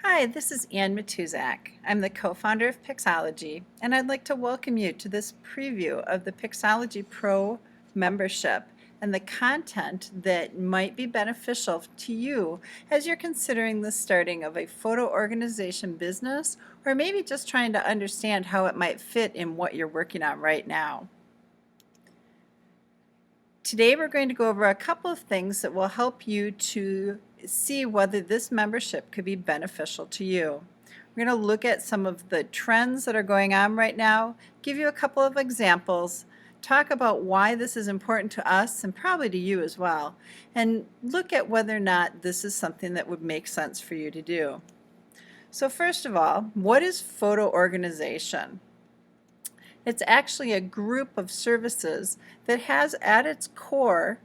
Hi, this is Ann Matuzak. I'm the co-founder of Pixology, and I'd like to welcome you to this preview of the Pixology Pro membership and the content that might be beneficial to you as you're considering the starting of a photo organization business, or maybe just trying to understand how it might fit in what you're working on right now. Today we're going to go over a couple of things that will help you to see whether this membership could be beneficial to you. We're going to look at some of the trends that are going on right now, give you a couple of examples, talk about why this is important to us and probably to you as well, and look at whether or not this is something that would make sense for you to do. So first of all, what is photo organization? It's actually a group of services that has at its core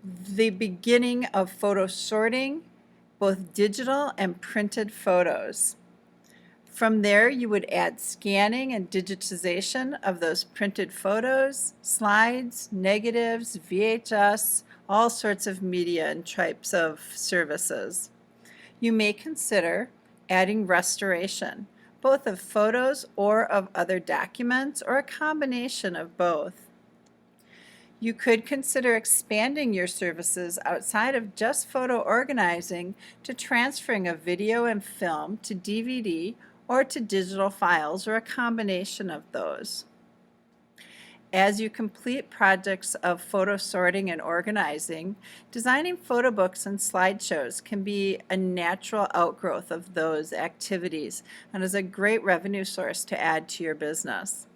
the beginning of photo sorting, both digital and printed photos. From there, you would add scanning and digitization of those printed photos, slides, negatives, VHS, all sorts of media and types of services. You may consider adding restoration, both of photos or of other documents, or a combination of both. You could consider expanding your services outside of just photo organizing to transferring a video and film to DVD or to digital files, or a combination of those. As you complete projects of photo sorting and organizing, designing photo books and slideshows can be a natural outgrowth of those activities and is a great revenue source to add to your business.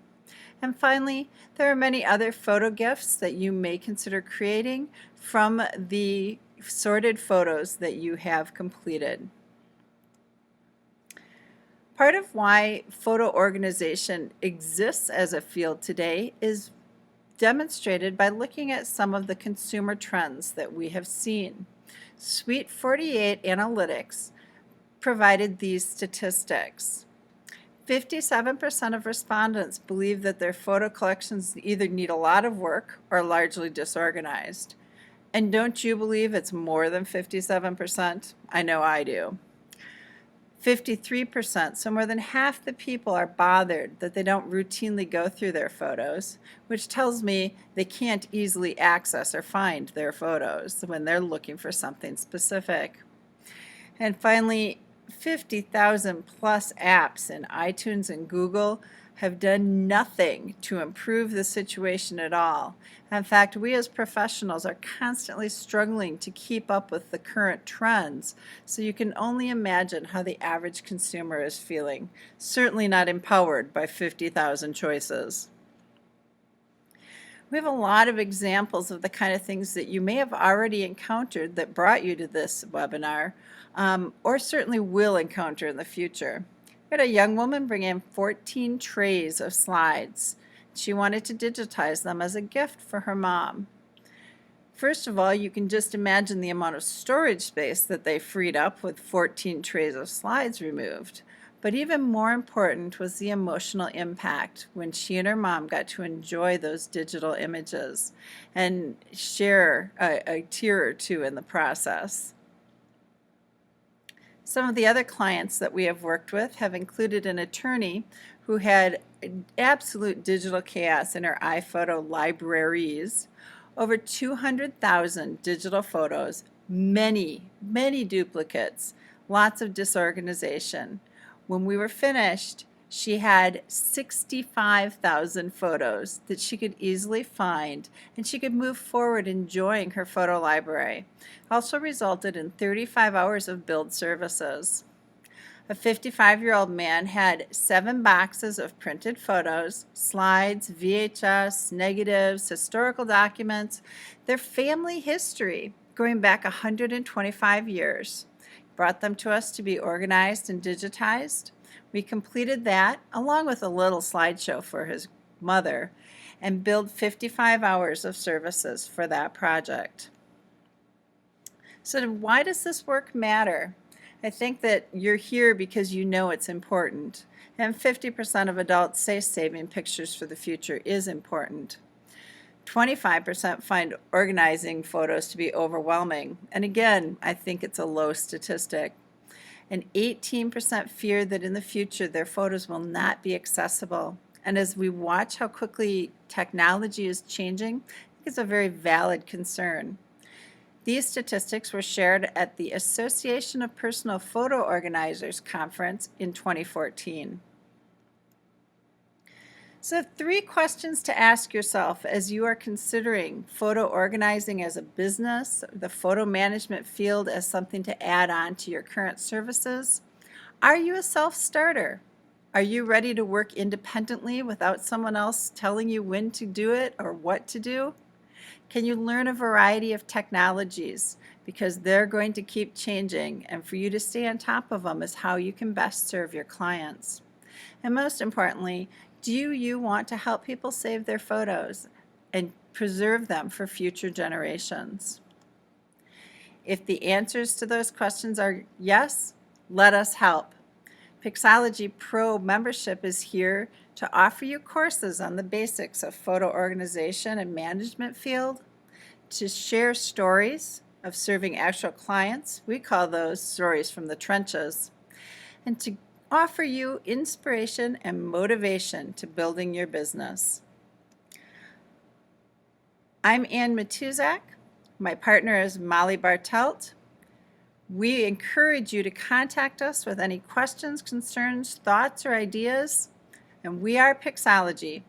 And finally, there are many other photo gifts that you may consider creating from the sorted photos that you have completed. Part of why photo organization exists as a field today is demonstrated by looking at some of the consumer trends that we have seen. Suite 48 Analytics provided these statistics. 57% of respondents believe that their photo collections either need a lot of work or are largely disorganized. And don't you believe it's more than 57%? I know I do. 53%, so more than half the people are bothered that they don't routinely go through their photos, which tells me they can't easily access or find their photos when they're looking for something specific. And finally, 50,000 plus apps in iTunes and Google have done nothing to improve the situation at all. In fact, we as professionals are constantly struggling to keep up with the current trends, so you can only imagine how the average consumer is feeling, certainly not empowered by 50,000 choices. We have a lot of examples of the kind of things that you may have already encountered that brought you to this webinar, or certainly will encounter in the future. We had a young woman bring in 14 trays of slides. She wanted to digitize them as a gift for her mom. First of all, you can just imagine the amount of storage space that they freed up with 14 trays of slides removed. But even more important was the emotional impact when she and her mom got to enjoy those digital images and share a tear or two in the process. Some of the other clients that we have worked with have included an attorney who had absolute digital chaos in her iPhoto libraries, over 200,000 digital photos, many duplicates, lots of disorganization. When we were finished, she had 65,000 photos that she could easily find, and she could move forward enjoying her photo library. Also resulted in 35 hours of billed services. A 55-year-old man had 7 boxes of printed photos, slides, VHS, negatives, historical documents, their family history going back 125 years. Brought them to us to be organized and digitized. We completed that along with a little slideshow for his mother and billed 55 hours of services for that project. So why does this work matter? I think that you're here because you know it's important, and 50% of adults say saving pictures for the future is important. 25% find organizing photos to be overwhelming, and again, I think it's a low statistic. and 18% fear that in the future their photos will not be accessible. And as we watch how quickly technology is changing, I think it's a very valid concern. These statistics were shared at the Association of Personal Photo Organizers conference in 2014. So 3 questions to ask yourself as you are considering photo organizing as a business, the photo management field as something to add on to your current services. Are you a self-starter? Are you ready to work independently without someone else telling you when to do it or what to do? Can you learn a variety of technologies? Because they're going to keep changing, and for you to stay on top of them is how you can best serve your clients. And most importantly, do you want to help people save their photos and preserve them for future generations? If the answers to those questions are yes, let us help. Pixology Pro membership is here to offer you courses on the basics of photo organization and management field, to share stories of serving actual clients, we call those stories from the trenches, and to offer you inspiration and motivation to building your business. I'm Ann Matuzak. My partner is Molly Bartelt. We encourage you to contact us with any questions, concerns, thoughts, or ideas. And we are Pixology.